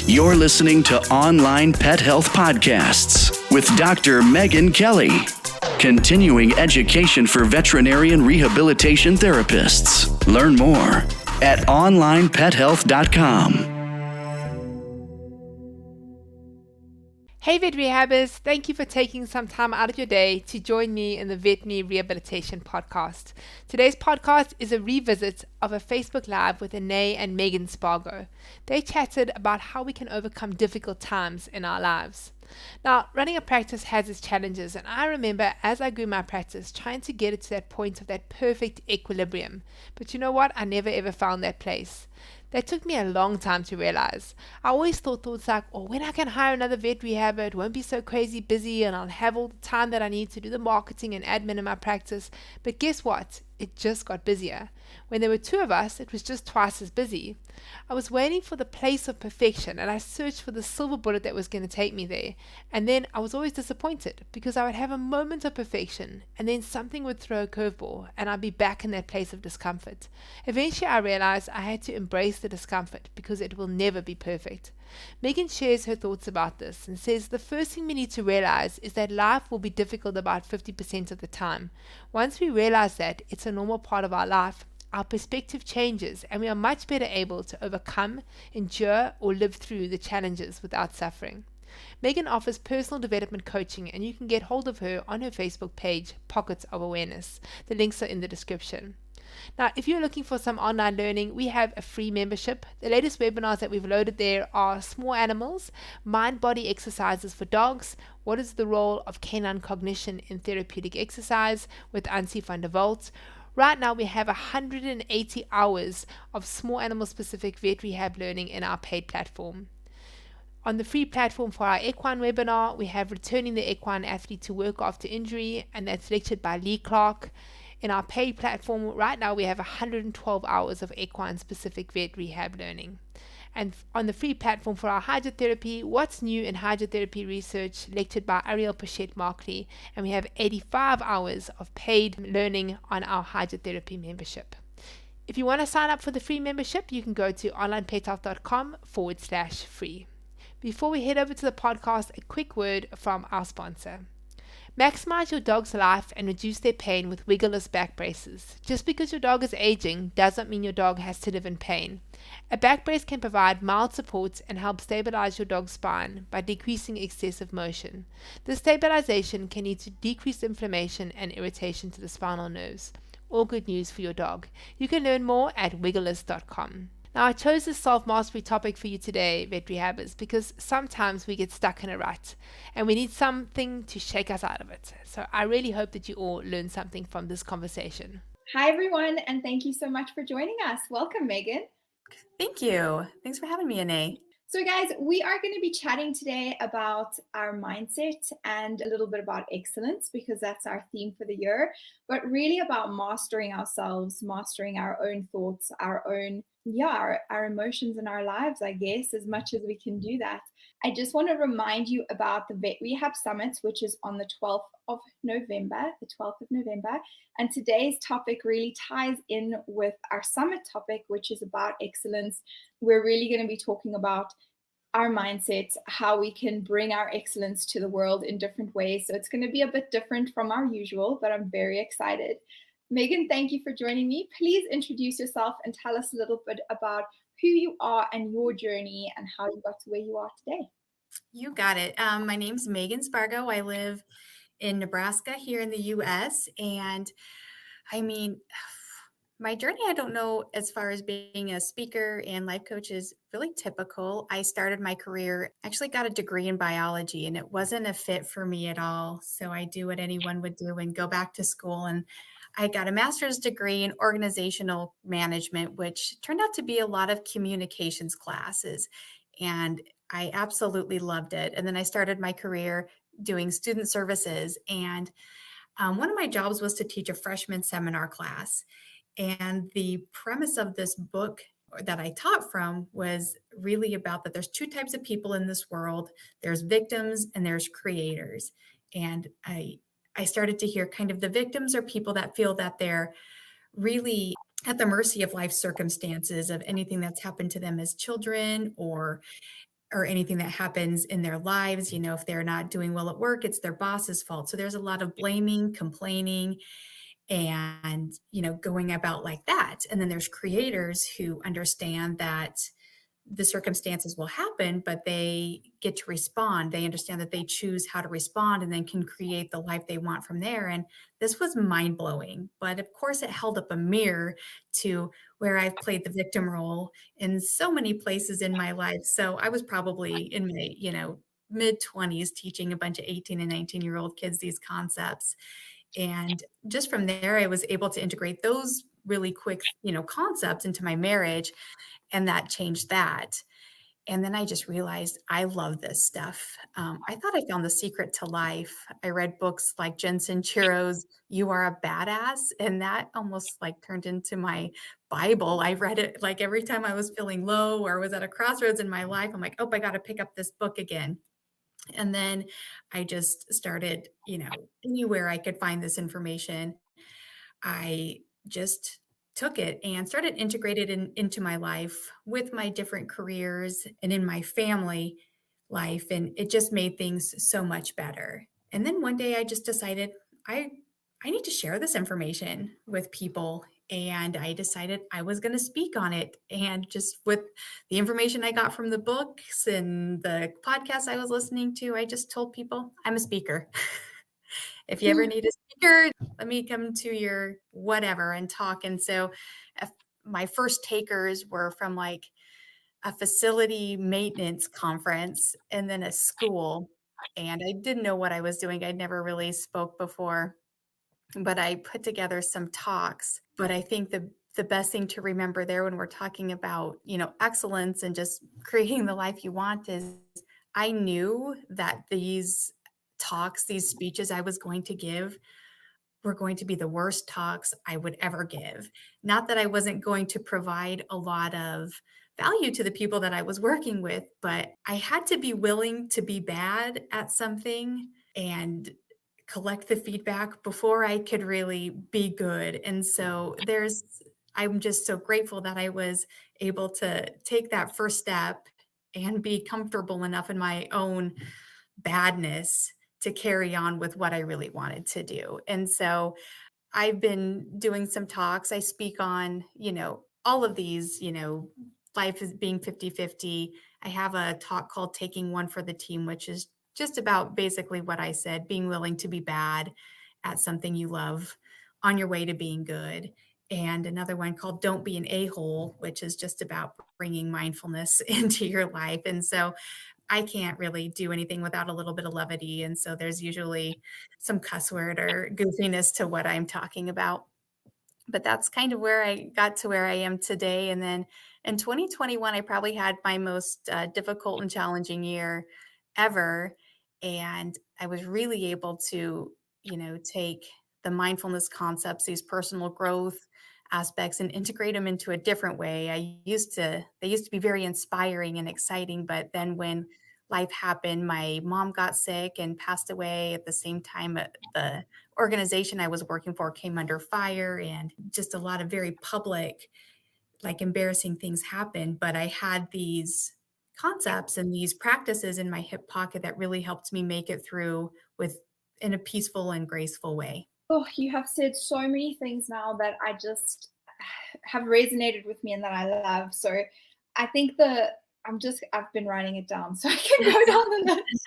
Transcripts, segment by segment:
You're listening to Online Pet Health Podcasts with Dr. Megan Kelly. Continuing education for veterinarian rehabilitation therapists. Learn more at onlinepethealth.com. Hey Vet Rehabbers, thank you for taking some time out of your day to join me in the Veterinary Rehabilitation Podcast. Today's podcast is a revisit of a Facebook Live with Anae and Megan Spargo. They chatted about how we can overcome difficult times in our lives. Now, running a practice has its challenges, and I remember as I grew my practice trying to get it to that point of that perfect equilibrium. But you know what? I never ever found that place. That took me a long time to realize. I always thought thoughts like, oh, when I can hire another vet rehabber, it won't be so crazy busy and I'll have all the time that I need to do the marketing and admin in my practice. But guess what? It just got busier. When there were two of us, it was just twice as busy. I was waiting for the place of perfection, and I searched for the silver bullet that was going to take me there. And then I was always disappointed because I would have a moment of perfection, and then something would throw a curveball, and I'd be back in that place of discomfort. Eventually, I realized I had to embrace the discomfort because it will never be perfect. Megan shares her thoughts about this and says the first thing we need to realize is that life will be difficult about 50% of the time. Once we realize that it's a normal part of our life, our perspective changes and we are much better able to overcome, endure, or live through the challenges without suffering. Megan offers personal development coaching, and you can get hold of her on her Facebook page, Pockets of Awareness. The links are in the description. Now, if you're looking for some online learning, we have a free membership. The latest webinars that we've loaded there are small animals, mind-body exercises for dogs, what is the role of canine cognition in therapeutic exercise with Ansi van der Walt. Right now, we have 180 hours of small animal-specific vet rehab learning in our paid platform. On the free platform for our equine webinar, we have Returning the Equine Athlete to Work After Injury, and that's lectured by Lee Clark. In our paid platform, right now we have 112 hours of equine-specific vet rehab learning. And on the free platform for our hydrotherapy, What's New in Hydrotherapy Research, lectured by Ariel Pochette-Markley, and we have 85 hours of paid learning on our hydrotherapy membership. If you want to sign up for the free membership, you can go to onlinepethealth.com/free. Before we head over to the podcast, a quick word from our sponsor. Maximize your dog's life and reduce their pain with wiggleless back braces. Just because your dog is aging doesn't mean your dog has to live in pain. A back brace can provide mild support and help stabilize your dog's spine by decreasing excessive motion. This stabilization can lead to decreased inflammation and irritation to the spinal nerves. All good news for your dog. You can learn more at wiggleless.com. Now, I chose this self-mastery topic for you today, vet rehabbers, because sometimes we get stuck in a rut and we need something to shake us out of it. So I really hope that you all learn something from this conversation. Hi, everyone, and thank you so much for joining us. Welcome, Megan. Thank you. Thanks for having me, Anae. So, guys, we are going to be chatting today about our mindset and a little bit about excellence because that's our theme for the year, but really about mastering ourselves, mastering our own thoughts, our emotions in our lives, I guess, as much as we can do that. I just want to remind you about the Vet Rehab Summit, which is on the 12th of November. And today's topic really ties in with our summit topic, which is about excellence. We're really going to be talking about our mindset, how we can bring our excellence to the world in different ways. So it's going to be a bit different from our usual, but I'm very excited. Megan, thank you for joining me. Please introduce yourself and tell us a little bit about who you are and your journey and how you got to where you are today. You got it. My name's Megan Spargo. I live in Nebraska here in the U.S. And I mean, my journey, I don't know, as far as being a speaker and life coach is really typical. I started my career, actually got a degree in biology, and it wasn't a fit for me at all. So I do what anyone would do and go back to school. And I got a master's degree in organizational management, which turned out to be a lot of communications classes. And I absolutely loved it. And then I started my career doing student services. And one of my jobs was to teach a freshman seminar class. And the premise of this book that I taught from was really about that there's two types of people in this world. There's victims and there's creators. And I started to hear kind of the victims are people that feel that they're really at the mercy of life circumstances, of anything that's happened to them as children or or anything that happens in their lives. If they're not doing well at work, it's their boss's fault. So there's a lot of blaming, complaining, and, going about like that. And then there's creators who understand that the circumstances will happen, but they get to respond. They understand that they choose how to respond and then can create the life they want from there. And this was mind blowing. But of course, it held up a mirror to where I've played the victim role in so many places in my life. So I was probably in my, mid 20s teaching a bunch of 18 and 19-year-old kids these concepts. And just from there, I was able to integrate those really quick, concepts into my marriage. And that changed that. And then I just realized I love this stuff. I thought I found the secret to life. I read books like Jen Sincero's You Are a Badass, and that almost like turned into my Bible. I read it like every time I was feeling low or was at a crossroads in my life. I'm like, oh, I got to pick up this book again. And then I just started, anywhere I could find this information, I just took it and started integrating it into my life with my different careers and in my family life. And it just made things so much better. And then one day I just decided I need to share this information with people. And I decided I was going to speak on it. And just with the information I got from the books and the podcasts I was listening to, I just told people I'm a speaker. If you ever need a speaker, let me come to your whatever and talk. And so my first takers were from like a facility maintenance conference and then a school. And I didn't know what I was doing. I'd never really spoke before, but I put together some talks. But I think the best thing to remember there when we're talking about, excellence and just creating the life you want is I knew that these talks, these speeches I was going to give were going to be the worst talks I would ever give. Not that I wasn't going to provide a lot of value to the people that I was working with, but I had to be willing to be bad at something and collect the feedback before I could really be good. And so I'm just so grateful that I was able to take that first step and be comfortable enough in my own badness to carry on with what I really wanted to do. And so I've been doing some talks. I speak on, all of these, life is being 50-50. I have a talk called Taking One for the Team, which is just about basically what I said, being willing to be bad at something you love on your way to being good. And another one called Don't Be an A-hole, which is just about bringing mindfulness into your life. And so I can't really do anything without a little bit of levity. And so there's usually some cuss word or goofiness to what I'm talking about. But that's kind of where I got to where I am today. And then in 2021, I probably had my most difficult and challenging year ever. And I was really able to, take the mindfulness concepts, these personal growth aspects, and integrate them into a different way. They used to be very inspiring and exciting, but then when life happened, my mom got sick and passed away at the same time. The organization I was working for came under fire, and just a lot of very public, like embarrassing things happened. But I had these concepts and these practices in my hip pocket that really helped me make it through in a peaceful and graceful way. Oh, you have said so many things now that I just have resonated with me and that I love. So I think I've been writing it down so I can go down the list.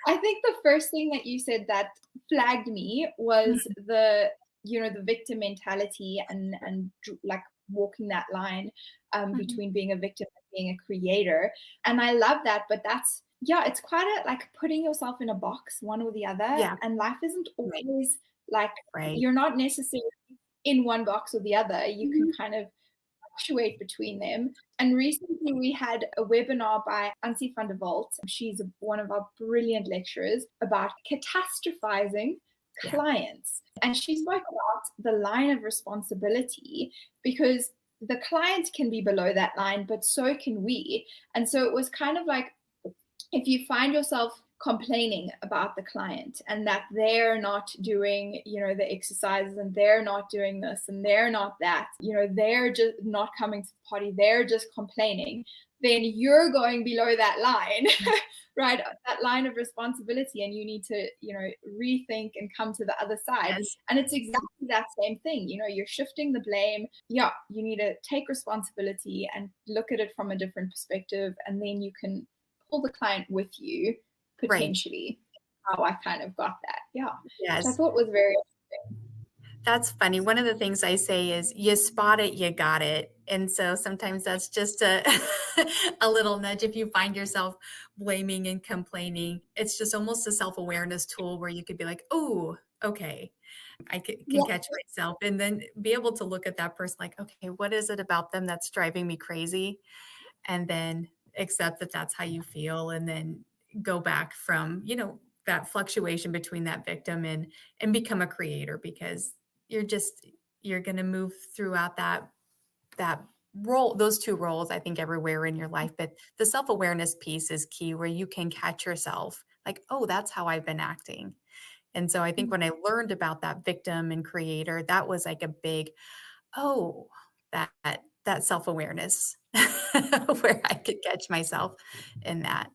I think the first thing that you said that flagged me was the victim mentality and like walking that line between being a victim and being a creator. And I love that, but it's quite like putting yourself in a box, one or the other. Yeah. And life isn't always you're not necessarily in one box or the other. You can kind of fluctuate between them. And recently we had a webinar by Ansie van der Walt. She's one of our brilliant lecturers about catastrophizing clients. And she spoke about the line of responsibility, because the client can be below that line, but so can we. And so it was kind of like, if you find yourself complaining about the client and that they're not doing, the exercises, and they're not doing this and they're not that, they're just not coming to the party, they're just complaining, then you're going below that line, right? That line of responsibility, and you need to, rethink and come to the other side. Yes. And it's exactly that same thing. You're shifting the blame. Yeah, you need to take responsibility and look at it from a different perspective, and then you can pull the client with you Right. potentially. How I kind of got that. Yeah. Yes. Which I thought was very interesting. That's funny. One of the things I say is you spot it, you got it. And so sometimes that's just a a little nudge if you find yourself blaming and complaining. It's just almost a self-awareness tool where you could be like, oh, okay, I can Yeah. catch myself, and then be able to look at that person like, okay, what is it about them that's driving me crazy? And then accept that that's how you feel, and then go back from, that fluctuation between that victim and become a creator, because you're going to move throughout that role, those two roles, I think, everywhere in your life. But the self-awareness piece is key, where you can catch yourself like, oh, that's how I've been acting. And so I think when I learned about that victim and creator, that was like a big, oh, that self-awareness where I could catch myself in that.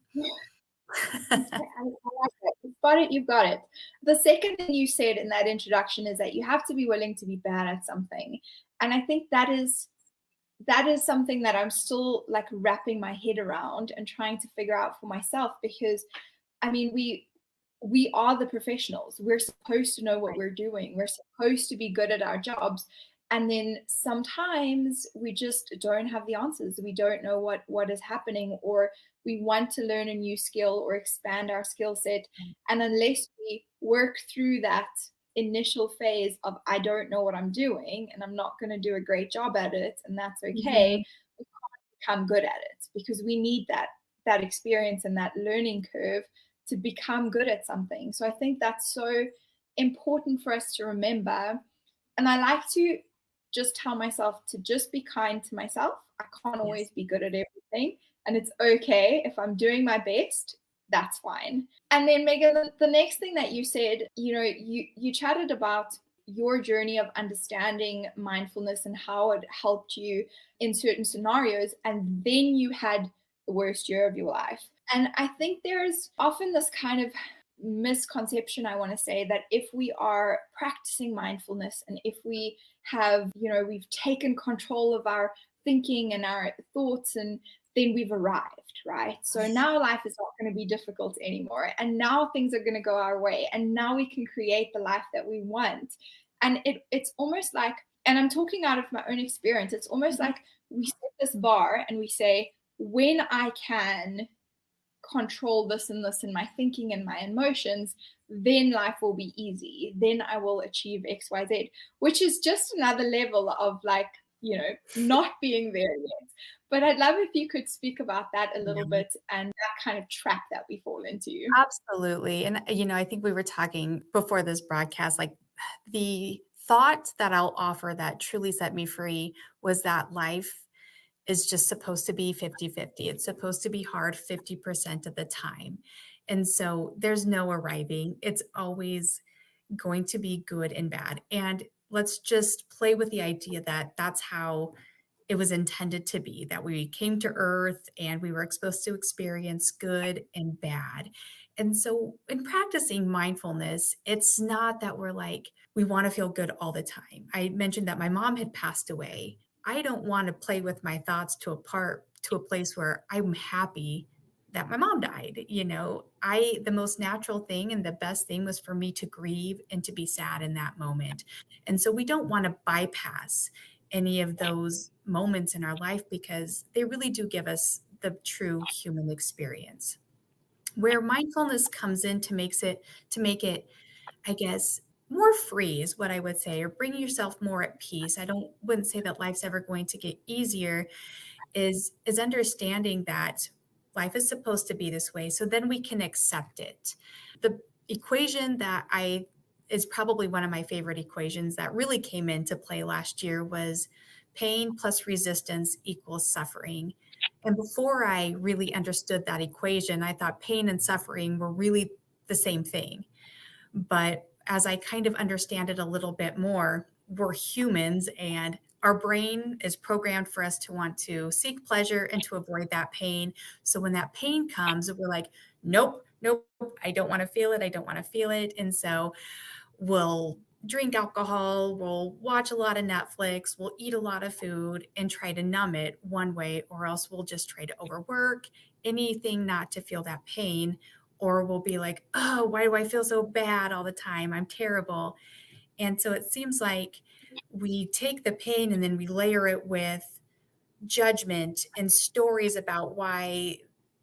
I like that. You've got it. You've got it. The second thing you said in that introduction is that you have to be willing to be bad at something. And I think that is something that I'm still like wrapping my head around and trying to figure out for myself, because I mean, we are the professionals. We're supposed to know what we're doing. We're supposed to be good at our jobs. And then sometimes we just don't have the answers. We don't know what is happening, or we want to learn a new skill or expand our skill set. And unless we work through that initial phase of, I don't know what I'm doing and I'm not going to do a great job at it, and that's okay, we can't become good at it, because we need that experience and that learning curve to become good at something. So I think that's so important for us to remember. And I like to just tell myself to just be kind to myself. I can't always be good at everything, and it's okay if I'm doing my best. That's fine. And then Megan, the next thing that you said, you chatted about your journey of understanding mindfulness and how it helped you in certain scenarios, and then you had the worst year of your life. And I think there's often this kind of misconception, I want to say, that if we are practicing mindfulness, and if we have, we've taken control of our thinking and our thoughts, and then we've arrived, right? So now life is not going to be difficult anymore. And now things are going to go our way. And now we can create the life that we want. And it's almost like, and I'm talking out of my own experience, it's almost like we set this bar and we say, when I can control this and this in my thinking and my emotions, then life will be easy. Then I will achieve XYZ, which is just another level of like, not being there yet. But I'd love if you could speak about that a little bit, and that kind of trap that we fall into. Absolutely. And, I think we were talking before this broadcast, like the thought that I'll offer that truly set me free was that life is just supposed to be 50-50. It's supposed to be hard 50% of the time. And so there's no arriving. It's always going to be good and bad. And let's just play with the idea that that's how it was intended to be, that we came to earth and we were supposed to experience good and bad. And so in practicing mindfulness, it's not that we're like, we want to feel good all the time. I mentioned that my mom had passed away. I don't want to play with my thoughts to a place where I'm happy that my mom died. The most natural thing and the best thing was for me to grieve and to be sad in that moment. And so we don't want to bypass any of those moments in our life, because they really do give us the true human experience. Where mindfulness comes in to make it, I guess, more free is what I would say, or bring yourself more at peace. Wouldn't say that life's ever going to get easier, is understanding that life is supposed to be this way. So then we can accept it. The equation that is probably one of my favorite equations that really came into play last year was pain plus resistance equals suffering. And before I really understood that equation, I thought pain and suffering were really the same thing. But as I kind of understand it a little bit more, we're humans and our brain is programmed for us to want to seek pleasure and to avoid that pain. So when that pain comes, we're like, nope, nope, I don't want to feel it. I don't want to feel it. And so we'll drink alcohol, we'll watch a lot of Netflix, we'll eat a lot of food and try to numb it one way, or else we'll just try to overwork anything not to feel that pain. Or we'll be like, oh, why do I feel so bad all the time? I'm terrible. And so it seems like we take the pain and then we layer it with judgment and stories about why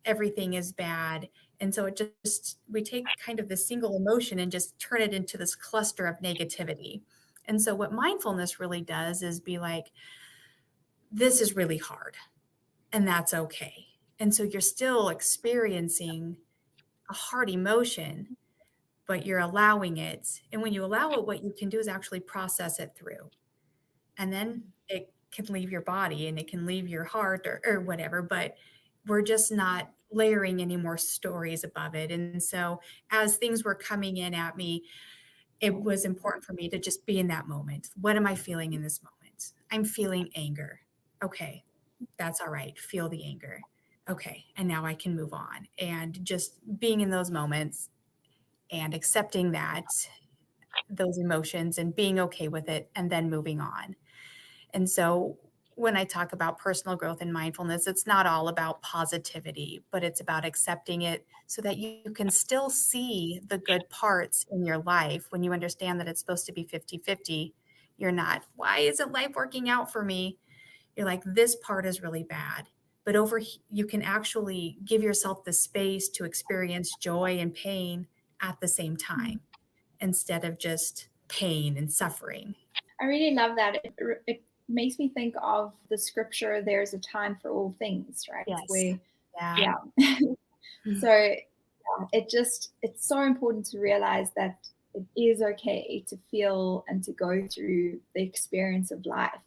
everything is bad. And so it just, we take kind of the single emotion and just turn it into this cluster of negativity. And so what mindfulness really does is be like, this is really hard and that's okay. And so you're still experiencing a hard emotion, but you're allowing it. And when you allow it, what you can do is actually process it through. And then it can leave your body and it can leave your heart or whatever, but we're just not layering any more stories above it. And so as things were coming in at me, it was important for me to just be in that moment. What am I feeling in this moment? I'm feeling anger. Okay, that's all right. Feel the anger. Okay, and now I can move on. And just being in those moments and accepting that, those emotions and being okay with it and then moving on. And so when I talk about personal growth and mindfulness, it's not all about positivity, but it's about accepting it so that you can still see the good parts in your life. When you understand that it's supposed to be 50-50, you're not, why isn't life working out for me? You're like, this part is really bad. But you can actually give yourself the space to experience joy and pain at the same time instead of just pain and suffering. I really love that. It makes me think of the scripture, there's a time for all things, right? Yes. Yeah. So it's so important to realize that it is okay to feel and to go through the experiences of life.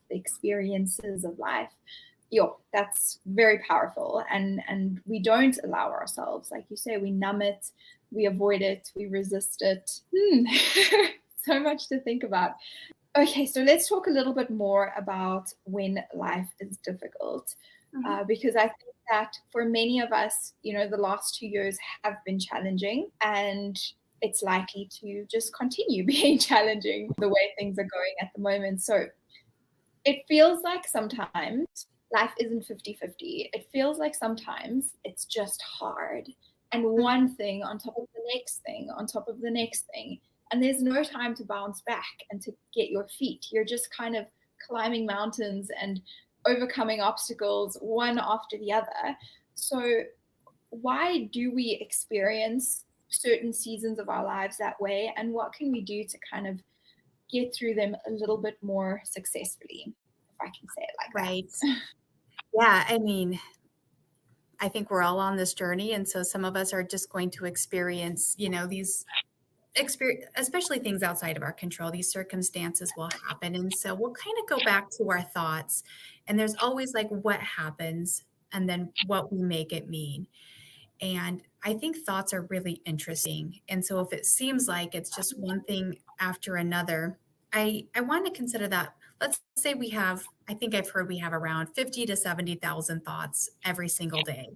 That's very powerful. And we don't allow ourselves, like you say, we numb it, we avoid it, we resist it. So much to think about. Okay, so let's talk a little bit more about when life is difficult, because I think that for many of us, the last 2 years have been challenging, and it's likely to just continue being challenging the way things are going at the moment. So it feels like sometimes life isn't 50-50. It feels like sometimes it's just hard. And one thing on top of the next thing, on top of the next thing. And there's no time to bounce back and to get your feet. You're just kind of climbing mountains and overcoming obstacles one after the other. So why do we experience certain seasons of our lives that way? And what can we do to kind of get through them a little bit more successfully, if I can say it like right. that? Yeah, I mean, I think we're all on this journey. And so some of us are just going to experience, these especially things outside of our control. These circumstances will happen. And so we'll kind of go back to our thoughts. And there's always like what happens and then what we make it mean. And I think thoughts are really interesting. And so if it seems like it's just one thing after another, I want to consider that. Let's say I think I've heard we have around 50 to 70,000 thoughts every single day.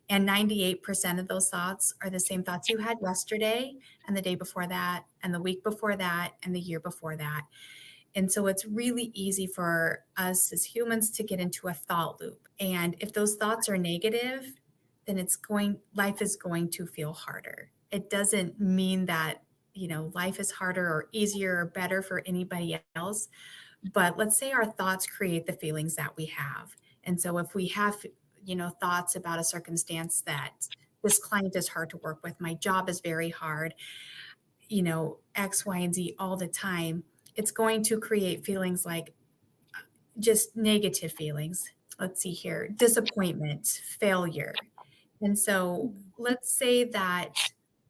And 98% of those thoughts are the same thoughts you had yesterday and the day before that and the week before that and the year before that. And so it's really easy for us as humans to get into a thought loop. And if those thoughts are negative, then life is going to feel harder. It doesn't mean that, life is harder or easier or better for anybody else. But let's say our thoughts create the feelings that we have. And so if we have thoughts about a circumstance that this client is hard to work with, my job is very hard, X, Y, and Z all the time, it's going to create feelings like just negative feelings. Let's see here, disappointment, failure. And so let's say that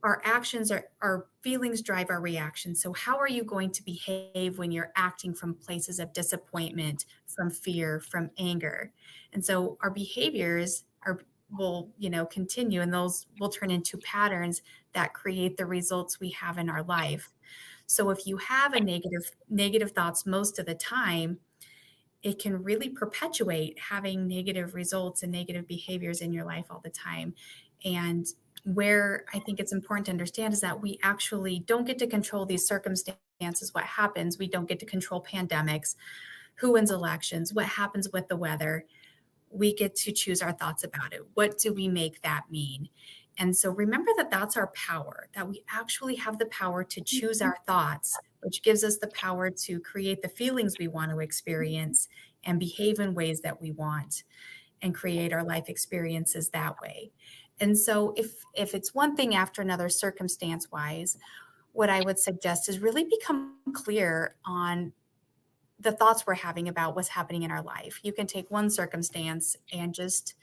our actions our feelings drive our reactions. So how are you going to behave when you're acting from places of disappointment, from fear, from anger? And so our behaviors will continue, and those will turn into patterns that create the results we have in our life. So if you have a negative thoughts most of the time, it can really perpetuate having negative results and negative behaviors in your life all the time. And where I think it's important to understand is that we actually don't get to control these circumstances, what happens. We don't get to control pandemics, who wins elections, what happens with the weather. We get to choose our thoughts about it. What do we make that mean? And so remember that that's our power, that we actually have the power to choose our thoughts, which gives us the power to create the feelings we want to experience and behave in ways that we want and create our life experiences that way. And so if it's one thing after another circumstance wise, what I would suggest is really become clear on the thoughts we're having about what's happening in our life. You can take one circumstance and just,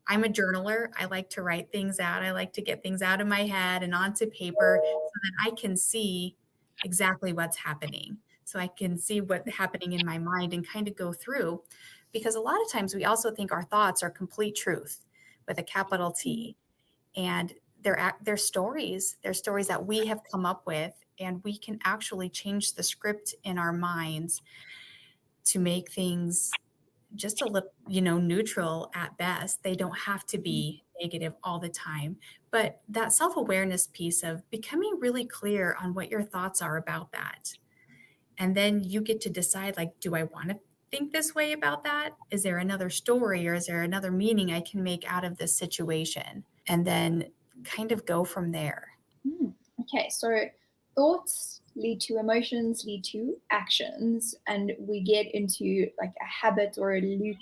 I'm a journaler. I like to write things out. I like to get things out of my head and onto paper so that I can see exactly what's happening. So I can see what's happening in my mind and kind of go through, because a lot of times we also think our thoughts are complete truth with a capital T. And they're stories. They're stories that we have come up with, and we can actually change the script in our minds to make things just a little, neutral at best. They don't have to be negative all the time. But that self-awareness piece of becoming really clear on what your thoughts are about that. And then you get to decide, like, do I want to think this way about that? Is there another story, or is there another meaning I can make out of this situation? And then kind of go from there. Okay, so thoughts lead to emotions, lead to actions, and we get into like a habit or a loop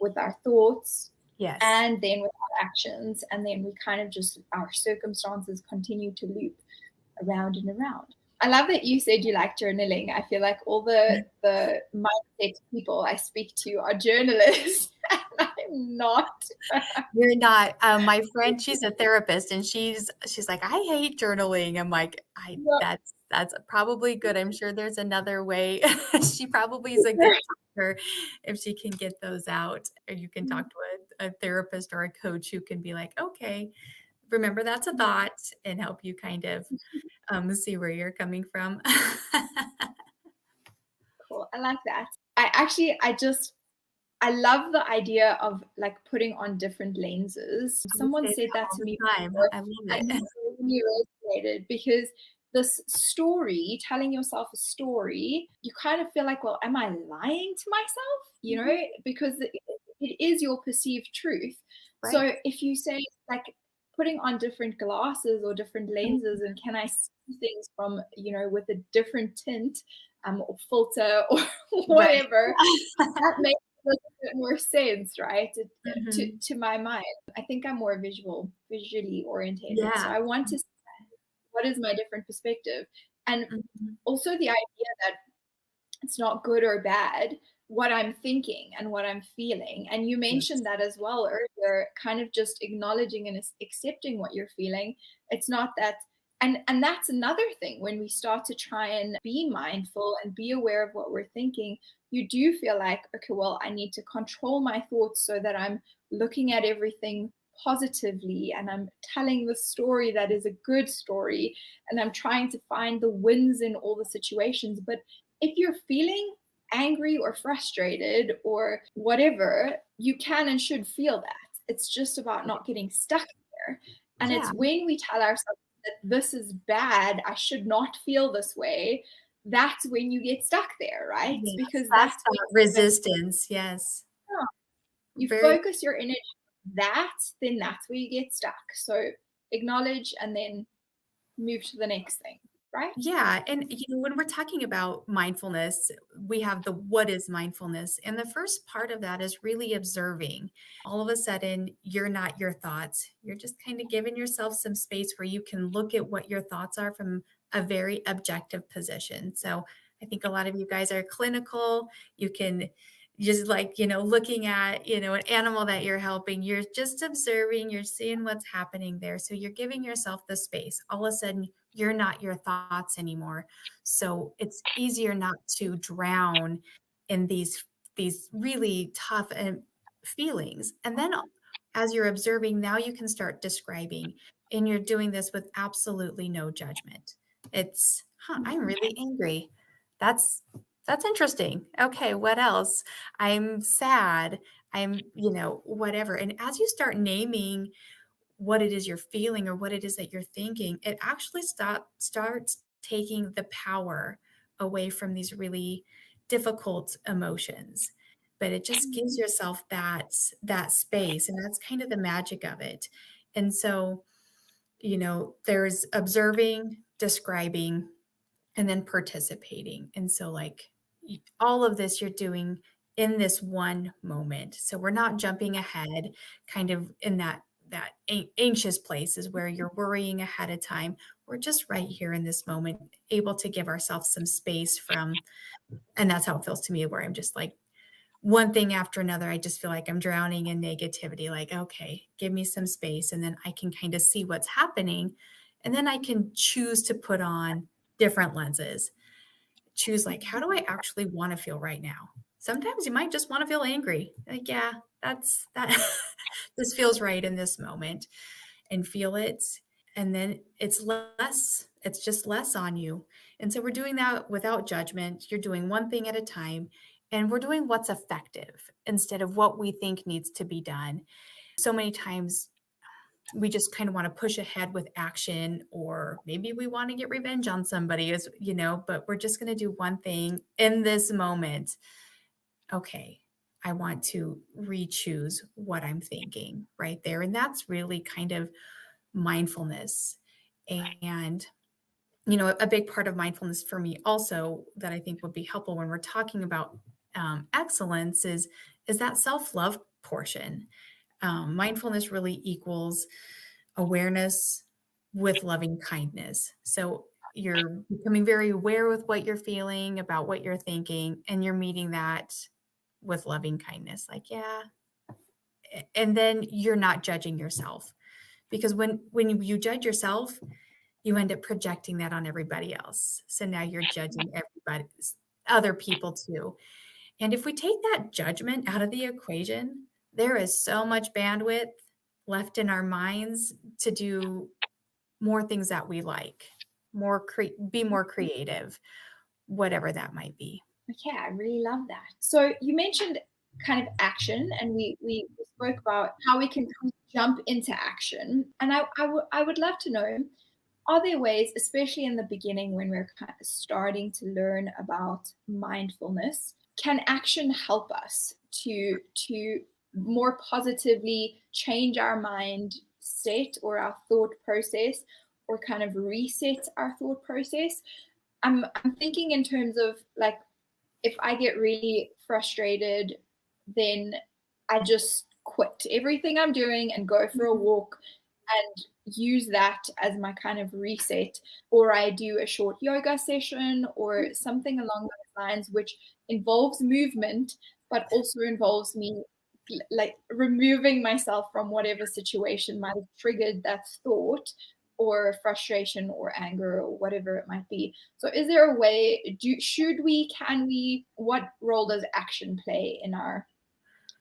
with our thoughts. Yes. And then with our actions, and then we kind of just, our circumstances continue to loop around and around. I love that you said you like journaling. I feel like all the mindset people I speak to are journalists. I'm not. You're not. My friend, she's a therapist, and she's like, I hate journaling. I'm like, that's probably good. I'm sure there's another way. She probably is a good talker if she can get those out. Or you can talk to a therapist or a coach who can be like, okay, remember that's a thought, and help you kind of see where you're coming from. Cool. I like that. I love the idea of like putting on different lenses. Someone said that to me before, I love and it. it really resonated, because this story, telling yourself a story, you kind of feel like, well, am I lying to myself? Because it is your perceived truth. Right. So if you say, like, putting on different glasses or different lenses, and can I see things from, with a different tint or filter or whatever, that makes a little bit more sense, right? To my mind. I think I'm more visually orientated. Yeah. So I want to see what is my different perspective. And also the idea that it's not good or bad what I'm thinking and what I'm feeling. And you mentioned that as well earlier, kind of just acknowledging and accepting what you're feeling. It's not that, and that's another thing, when we start to try and be mindful and be aware of what we're thinking, you do feel like, okay, well, I need to control my thoughts so that I'm looking at everything positively, and I'm telling the story that is a good story, and I'm trying to find the wins in all the situations. But if you're feeling angry or frustrated or whatever, you can and should feel that. It's just about not getting stuck there. And it's when we tell ourselves that this is bad, I should not feel this way, that's when you get stuck there, right? Yes, because that's resistance. Yes. You focus your energy on then that's where you get stuck. So acknowledge and then move to the next thing. Right? Yeah. And when we're talking about mindfulness, we have the what is mindfulness. And the first part of that is really observing. All of a sudden, you're not your thoughts. You're just kind of giving yourself some space where you can look at what your thoughts are from a very objective position. So I think a lot of you guys are clinical. You can just looking at, an animal that you're helping, you're just observing, you're seeing what's happening there. So you're giving yourself the space. All of a sudden, you're not your thoughts anymore. So it's easier not to drown in these really tough feelings. And then as you're observing, now you can start describing, and you're doing this with absolutely no judgment. It's, I'm really angry. That's That's interesting. Okay, what else? I'm sad. I'm, whatever. And as you start naming what it is you're feeling or what it is that you're thinking, it actually starts taking the power away from these really difficult emotions. But it just gives yourself that space, and that's kind of the magic of it. And so, there's observing, describing, and then participating. And so like all of this you're doing in this one moment. So we're not jumping ahead kind of in that anxious places where you're worrying ahead of time. We're just right here in this moment, able to give ourselves some space from, and that's how it feels to me, where I'm just like one thing after another. I just feel like I'm drowning in negativity. Like, okay, give me some space. And then I can kind of see what's happening. And then I can choose to put on different lenses, choose like, how do I actually want to feel right now? Sometimes you might just want to feel angry. Like, yeah, that's that. This feels right in this moment, and feel it. And then it's just less on you. And so we're doing that without judgment. You're doing one thing at a time, and we're doing what's effective instead of what we think needs to be done. So many times we just kind of want to push ahead with action, or maybe we want to get revenge on somebody, but we're just going to do one thing in this moment. Okay, I want to re-choose what I'm thinking right there. And that's really kind of mindfulness. And, a big part of mindfulness for me also that I think would be helpful when we're talking about excellence is that self-love portion. Mindfulness really equals awareness with loving kindness. So you're becoming very aware with what you're feeling, about what you're thinking, and you're meeting that with loving kindness. Like, yeah. And then you're not judging yourself, because when you judge yourself, you end up projecting that on everybody else. So now you're judging other people too. And if we take that judgment out of the equation, there is so much bandwidth left in our minds to do more things that we like, be more creative, whatever that might be. Okay, I really love that. So you mentioned kind of action, and we spoke about how we can kind of jump into action. And I would love to know, are there ways, especially in the beginning when we're kind of starting to learn about mindfulness, can action help us to more positively change our mindset or our thought process, or kind of reset our thought process? I'm thinking in terms of like, if I get really frustrated, then I just quit everything I'm doing and go for a walk and use that as my kind of reset. Or I do a short yoga session or something along those lines, which involves movement, but also involves me like removing myself from whatever situation might have triggered that thought or frustration or anger or whatever it might be. So is there a way, can we, what role does action play in our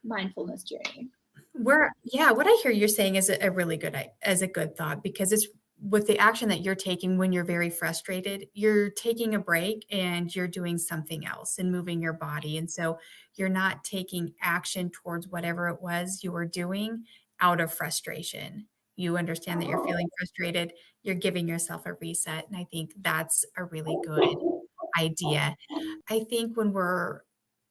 mindfulness journey? What I hear you're saying is a really good, as a good thought, because it's with the action that you're taking when you're very frustrated, you're taking a break and you're doing something else and moving your body. And so you're not taking action towards whatever it was you were doing out of frustration. You understand that you're feeling frustrated, you're giving yourself a reset. And I think that's a really good idea. I think when we're,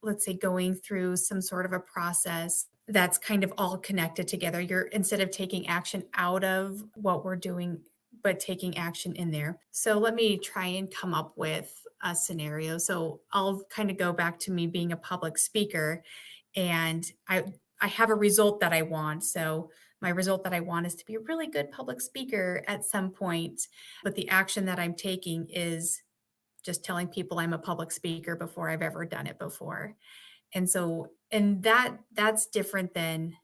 let's say, going through some sort of a process that's kind of all connected together, you're, instead of taking action out of what we're doing, but taking action in there. So let me try and come up with a scenario. So I'll kind of go back to me being a public speaker, and I have a result that I want. So my result that I want is to be a really good public speaker at some point. But the action that I'm taking is just telling people I'm a public speaker before I've ever done it before. And so, and that's different than,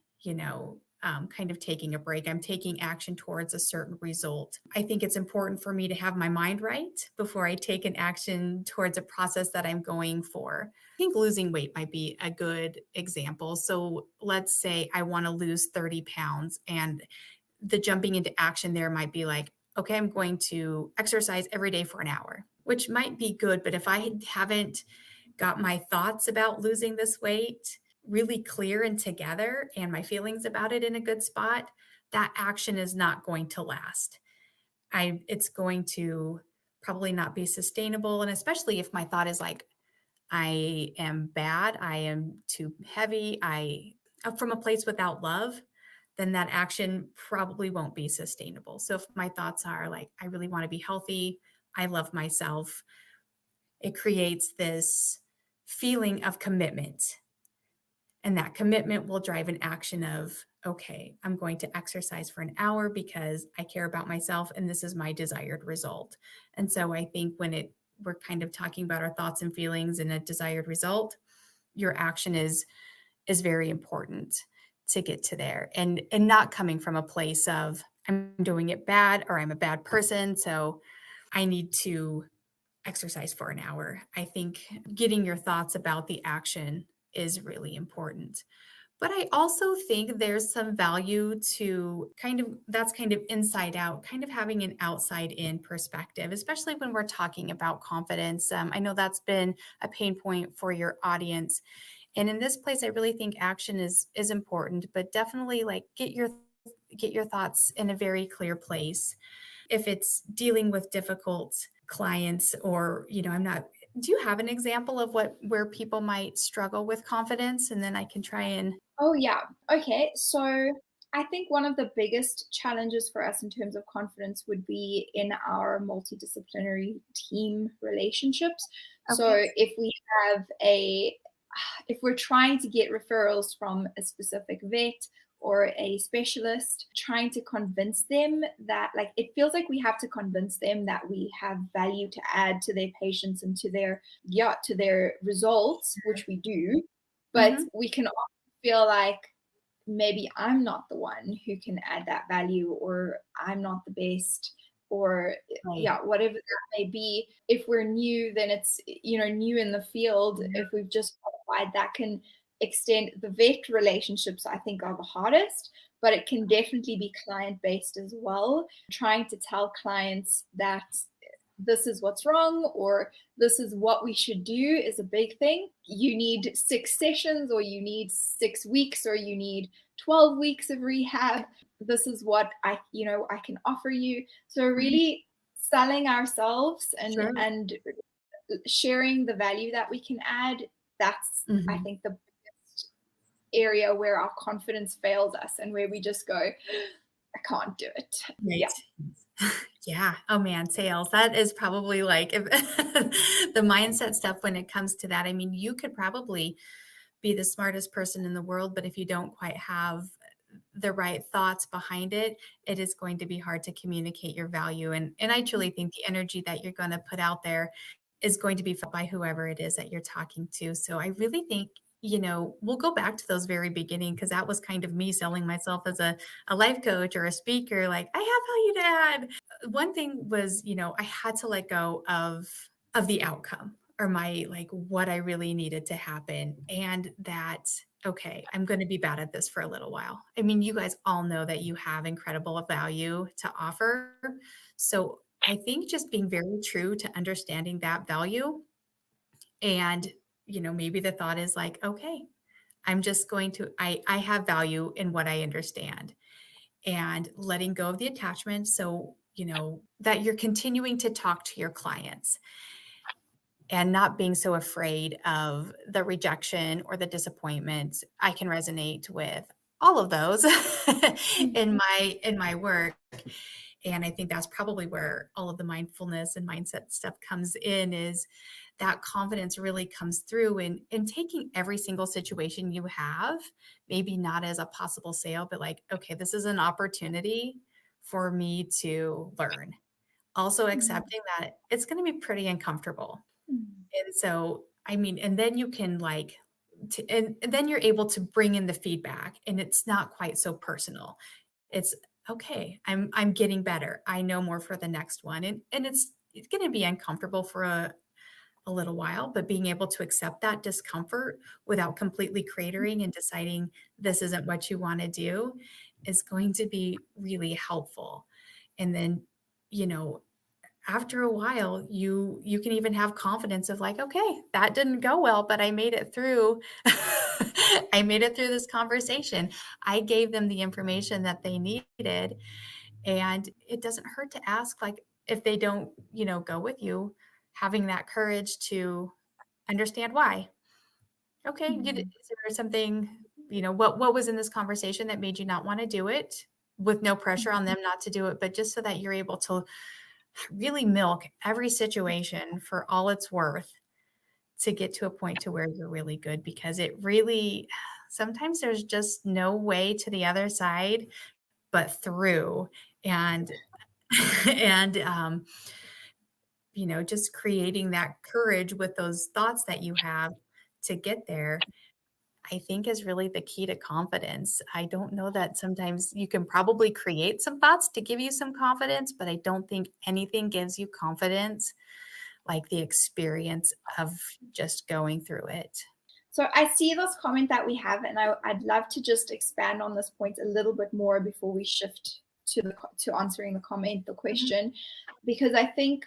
kind of taking a break. I'm taking action towards a certain result. I think it's important for me to have my mind right before I take an action towards a process that I'm going for. I think losing weight might be a good example. So let's say I want to lose 30 pounds, and the jumping into action there might be like, okay, I'm going to exercise every day for an hour, which might be good. But if I haven't got my thoughts about losing this weight really clear and together, and my feelings about it in a good spot, that action is not going to last. It's going to probably not be sustainable. And especially if my thought is like, I am bad, I am too heavy, from a place without love, then that action probably won't be sustainable. So if my thoughts are like, I really want to be healthy, I love myself, it creates this feeling of commitment. And that commitment will drive an action of, okay, I'm going to exercise for an hour because I care about myself and this is my desired result. And so I think when we're kind of talking about our thoughts and feelings and a desired result, your action is very important to get to there, and not coming from a place of I'm doing it bad or I'm a bad person, so I need to exercise for an hour. I think getting your thoughts about the action is really important. But I also think there's some value to that's kind of inside out, kind of having an outside in perspective, especially when we're talking about confidence. I know that's been a pain point for your audience. And in this place, I really think action is important, but definitely like get your thoughts in a very clear place. If it's dealing with difficult clients, or, do you have an example of where people might struggle with confidence? And then I can try and. Oh, yeah. Okay. So I think one of the biggest challenges for us in terms of confidence would be in our multidisciplinary team relationships. Okay. So if we're trying to get referrals from a specific vet or a specialist, trying to convince them that, like, it feels like we have to convince them that we have value to add to their patients and to their results, which we do. But we can often feel like maybe I'm not the one who can add that value, or I'm not the best, or whatever that may be. If we're new, then it's, new in the field. If we've just qualified, that can extend. The vet relationships, I think, are the hardest, but it can definitely be client-based as well. Trying to tell clients that this is what's wrong, or this is what we should do, is a big thing. You need 6 sessions, or you need 6 weeks, or you need 12 weeks of rehab. This is what I can offer you. So really selling ourselves and sharing the value that we can add. That's, I think, the biggest area where our confidence fails us, and where we just go, I can't do it. Right. Yeah. Yeah. Oh man, sales. That is probably like the mindset stuff when it comes to that. I mean, you could probably be the smartest person in the world, but if you don't quite have the right thoughts behind it, it is going to be hard to communicate your value. And I truly think the energy that you're going to put out there is going to be felt by whoever it is that you're talking to. So I really think, we'll go back to those very beginning, because that was kind of me selling myself as a life coach or a speaker. Like, I have value to add. One thing was, I had to let go of the outcome, or my, like, what I really needed to happen. And that, okay, I'm going to be bad at this for a little while. I mean, you guys all know that you have incredible value to offer. So I think just being very true to understanding that value, and, maybe the thought is like, okay, I'm just going to, I have value in what I understand, and letting go of the attachment. So, that you're continuing to talk to your clients and not being so afraid of the rejection or the disappointment. I can resonate with all of those in my work. And I think that's probably where all of the mindfulness and mindset stuff comes in, is that confidence really comes through in taking every single situation you have, maybe not as a possible sale, but like, okay, this is an opportunity for me to learn. Also accepting that it's going to be pretty uncomfortable. And so, I mean, and then you can and then you're able to bring in the feedback, and it's not quite so personal. It's okay. I'm getting better. I know more for the next one. And it's going to be uncomfortable for a little while, but being able to accept that discomfort without completely cratering and deciding this isn't what you want to do is going to be really helpful. And then, after a while, you can even have confidence of like, okay, that didn't go well, but I made it through. I made it through this conversation. I gave them the information that they needed. And it doesn't hurt to ask, like, if they don't, go with you, having that courage to understand why. Okay, is there something, what was in this conversation that made you not want to do it, with no pressure on them not to do it, but just so that you're able to really milk every situation for all it's worth to get to a point to where you're really good, because it really, sometimes there's just no way to the other side but through. And and just creating that courage with those thoughts that you have to get there, I think, is really the key to confidence. I don't know that sometimes you can probably create some thoughts to give you some confidence, but I don't think anything gives you confidence like the experience of just going through it. So I see this comment that we have, and I'd love to just expand on this point a little bit more before we shift to answering the comment, the question, because I think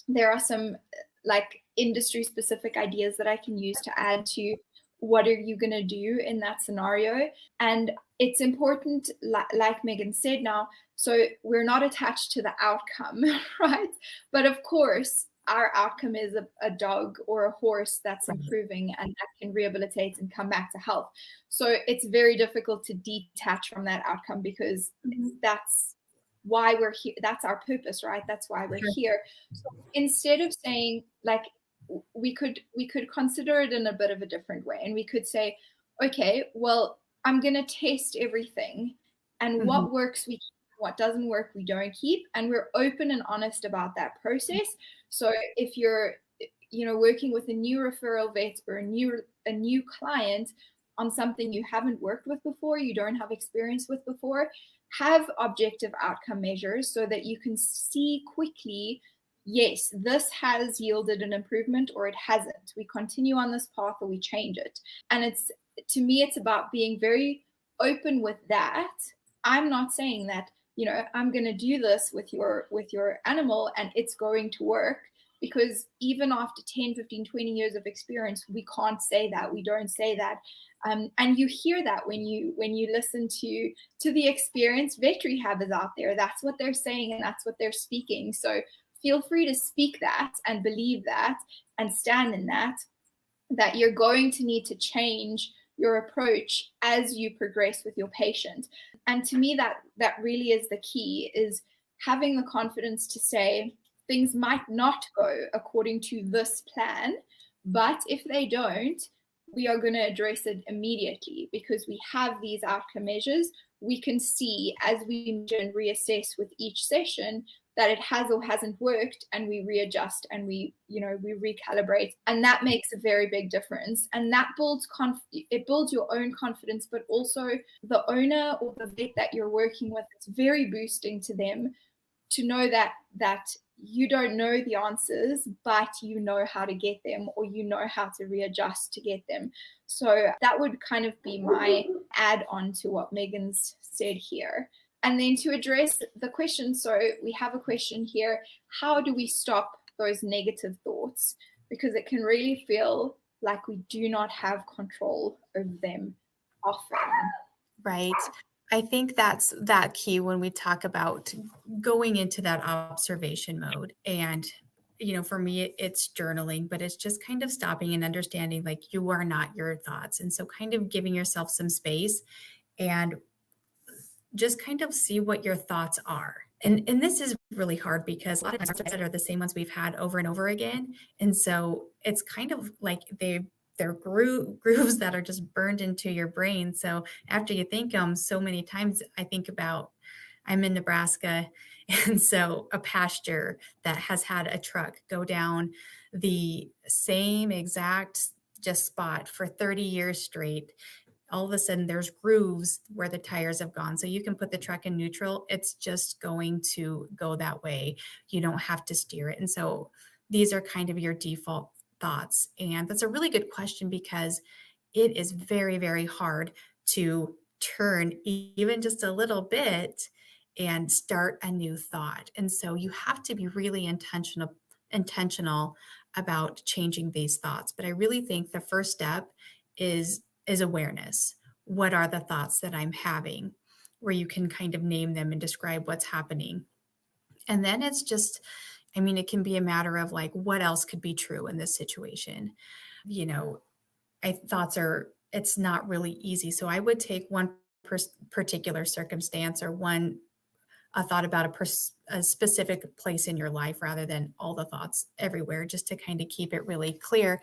there are some like industry specific ideas that I can use to add to what are you going to do in that scenario. And it's important, like Megan said now, so we're not attached to the outcome, right? But of course, our outcome is a dog or a horse that's improving and that can rehabilitate and come back to health. So it's very difficult to detach from that outcome, because that's why we're here. That's our purpose, right? That's why we're here. So instead of saying, like, we could consider it in a bit of a different way, and we could say, okay, well, I'm going to test everything, and what works we keep, what doesn't work we don't keep, and we're open and honest about that process. So if you're working with a new referral vet or a new client on something you haven't worked with before, you don't have experience with before, have objective outcome measures so that you can see quickly, yes, this has yielded an improvement or it hasn't. We continue on this path or we change it. And to me, it's about being very open with that. I'm not saying that, I'm going to do this with your animal and it's going to work, because even after 10, 15, 20 years of experience, we can't say that. We don't say that. And you hear that when you listen to the experienced vet rehabbers out there. That's what they're saying and that's what they're speaking. So feel free to speak that and believe that and stand in that you're going to need to change your approach as you progress with your patient. And to me, that really is the key, is having the confidence to say things might not go according to this plan, but if they don't, we are going to address it immediately, because we have these outcome measures. We can see as we measure and reassess with each session that it has or hasn't worked, and we readjust and we recalibrate, and that makes a very big difference. And that builds your own confidence, but also the owner or the vet that you're working with. It's very boosting to them to know that you don't know the answers, but you know how to get them, or you know how to readjust to get them. So that would kind of be my add on to what Megan's said here. And then to address the question, so we have a question here: how do we stop those negative thoughts? Because it can really feel like we do not have control over them often. Right. I think that's that key when we talk about going into that observation mode. And, for me, it's journaling, but it's just kind of stopping and understanding, like, you are not your thoughts. And so kind of giving yourself some space and just kind of see what your thoughts are. And this is really hard, because a lot of times are the same ones we've had over and over again. And so it's kind of like they're grooves that are just burned into your brain. So after you think them so many times, I think about, I'm in Nebraska, and so a pasture that has had a truck go down the same exact just spot for 30 years straight. All of a sudden there's grooves where the tires have gone. So you can put the truck in neutral. It's just going to go that way. You don't have to steer it. And so these are kind of your default thoughts. And that's a really good question, because it is very, very hard to turn even just a little bit and start a new thought. And so you have to be really intentional about changing these thoughts. But I really think the first step is awareness. What are the thoughts that I'm having? Where you can kind of name them and describe what's happening. And then it's just, I mean, it can be a matter of like, what else could be true in this situation? You know, it's not really easy. So I would take one particular circumstance or a thought about a specific place in your life rather than all the thoughts everywhere, just to kind of keep it really clear.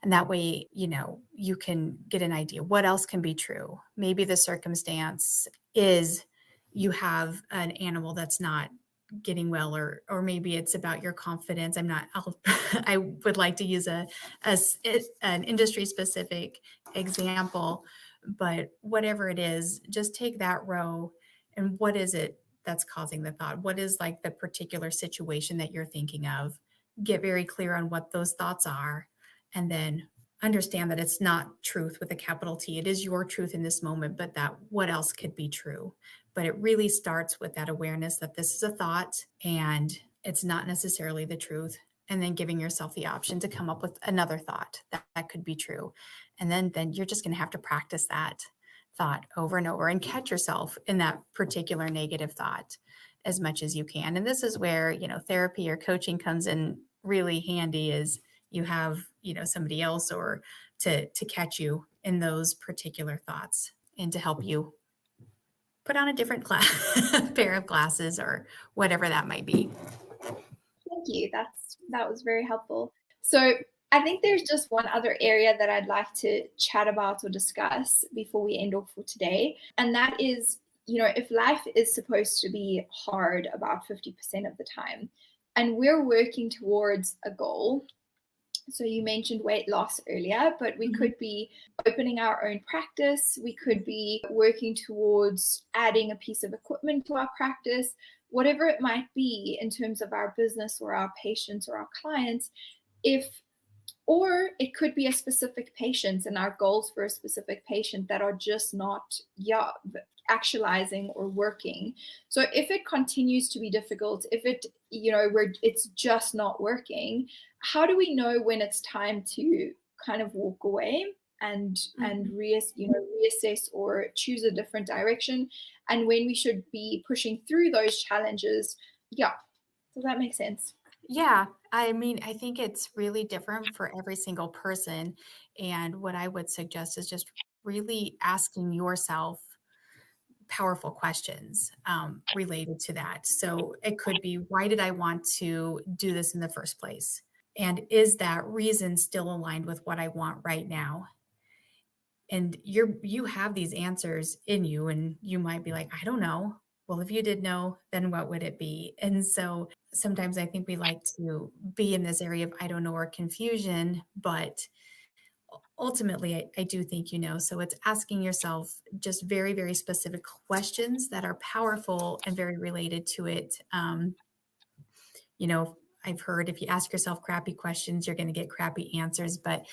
And that way, you can get an idea what else can be true. Maybe the circumstance is you have an animal that's not getting well, or maybe it's about your confidence. I would like to use an industry specific example, but whatever it is, just take that row and what is it that's causing the thought? What is like the particular situation that you're thinking of? Get very clear on what those thoughts are, and then understand that it's not truth with a capital T. It is your truth in this moment, but that what else could be true? But it really starts with that awareness that this is a thought and it's not necessarily the truth. And then giving yourself the option to come up with another thought that could be true. And then you're just going to have to practice that thought over and over and catch yourself in that particular negative thought as much as you can. And this is where, therapy or coaching comes in really handy, is you have, somebody else or to catch you in those particular thoughts and to help you put on a different pair of glasses or whatever that might be. Thank you. That was very helpful. So I think there's just one other area that I'd like to chat about or discuss before we end off for today. And that is, if life is supposed to be hard about 50% of the time, and we're working towards a goal. So you mentioned weight loss earlier, but we could be opening our own practice. We could be working towards adding a piece of equipment to our practice, whatever it might be in terms of our business or our patients or our clients. Or it could be a specific patient and our goals for a specific patient that are just not actualizing or working. So if it continues to be difficult, if it's just not working, how do we know when it's time to kind of walk away and reassess or choose a different direction, and when we should be pushing through those challenges? Yeah. Does that make sense? Yeah, I mean, I think it's really different for every single person. And what I would suggest is just really asking yourself powerful questions related to that. So it could be, why did I want to do this in the first place? And is that reason still aligned with what I want right now? And you have these answers in you, and you might be like, I don't know. Well, if you did know, then what would it be? And so sometimes I think we like to be in this area of I don't know or confusion, but ultimately I do think So it's asking yourself just very, very specific questions that are powerful and very related to it. I've heard if you ask yourself crappy questions, you're going to get crappy answers. But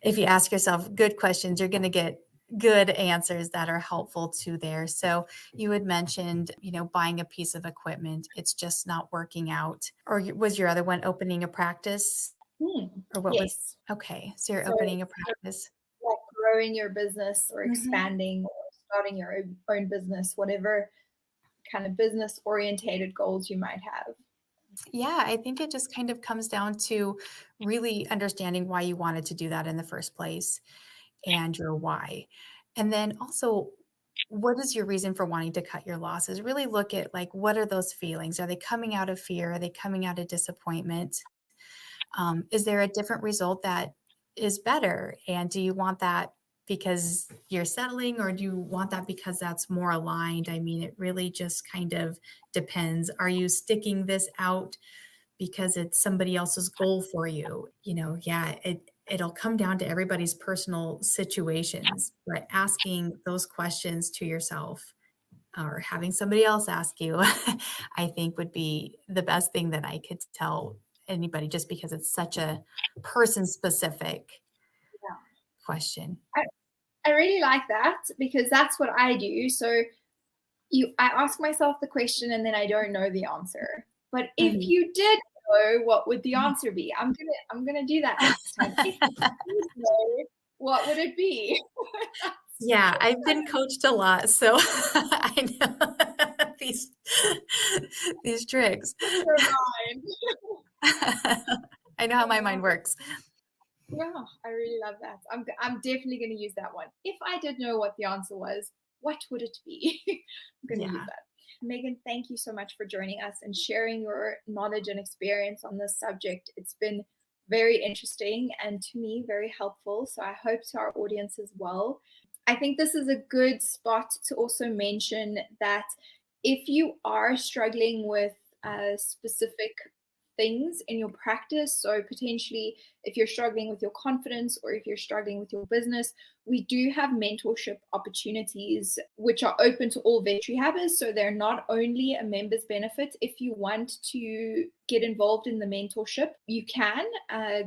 if you ask yourself good questions, you're going to get good answers that are helpful to there. So you had mentioned, buying a piece of equipment, it's just not working out. Or was your other one opening a practice? Or what Yes. was, okay. So you're opening a practice. Like growing your business or expanding or starting your own business, whatever kind of business orientated goals you might have. Yeah, I think it just kind of comes down to really understanding why you wanted to do that in the first place and your why. And then also, what is your reason for wanting to cut your losses? Really look at like, what are those feelings? Are they coming out of fear? Are they coming out of disappointment? Is there a different result that is better? And do you want that because you're settling, or do you want that because that's more aligned? I mean, it really just kind of depends. Are you sticking this out because it's somebody else's goal for you? It'll come down to everybody's personal situations, but asking those questions to yourself or having somebody else ask you, I think would be the best thing that I could tell anybody, just because it's such a person specific question. I really like that, because that's what I do. So, I ask myself the question and then I don't know the answer. But if Mhm. you did know, what would the answer be? I'm gonna do that next time. If you did know, what would it be? Yeah, I've been coached a lot, so I know these these tricks. Your mind. I know how my mind works. Yeah, I really love that. I'm definitely going to use that one. If I did know what the answer was, what would it be? I'm going to use Yeah. that. Megan, thank you so much for joining us and sharing your knowledge and experience on this subject. It's been very interesting and to me very helpful. So I hope to our audience as well. I think this is a good spot to also mention that if you are struggling with specific things in your practice, so potentially if you're struggling with your confidence or if you're struggling with your business, we do have mentorship opportunities which are open to all vet rehabbers. So they're not only a member's benefit. If you want to get involved in the mentorship, you can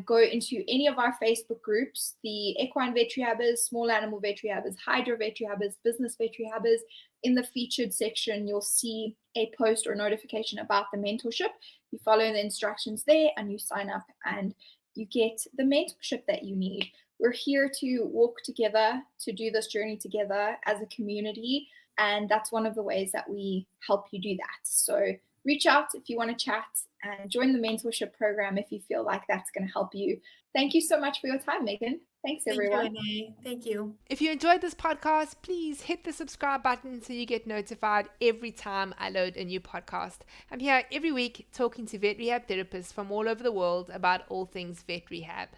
go into any of our Facebook groups, the equine vet rehabbers, small animal vet rehabbers, hydro vet rehabbers, business vet rehabbers. In the featured section, you'll see a post or notification about the mentorship. You follow the instructions there and you sign up and you get the mentorship that you need. We're here to walk together, to do this journey together as a community. And that's one of the ways that we help you do that. So reach out if you want to chat and join the mentorship program if you feel like that's going to help you. Thank you so much for your time, Megan. Thanks, everyone. Thank you, Anne. Thank you. If you enjoyed this podcast, please hit the subscribe button so you get notified every time I load a new podcast. I'm here every week talking to vet rehab therapists from all over the world about all things vet rehab.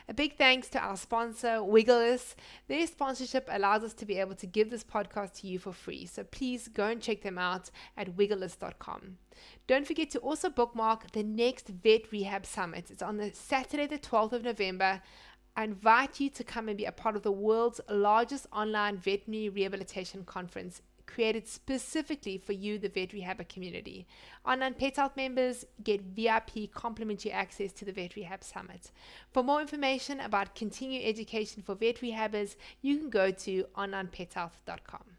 A big thanks to our sponsor, Wiggleless. Their sponsorship allows us to be able to give this podcast to you for free. So please go and check them out at wiggleless.com. Don't forget to also bookmark the next Vet Rehab Summit. It's on the Saturday, the 12th of November. I invite you to come and be a part of the world's largest online veterinary rehabilitation conference created specifically for you, the vet rehabber community. Onlinepethealth members get VIP complimentary access to the Vet Rehab Summit. For more information about continuing education for vet rehabbers, you can go to onlinepethealth.com.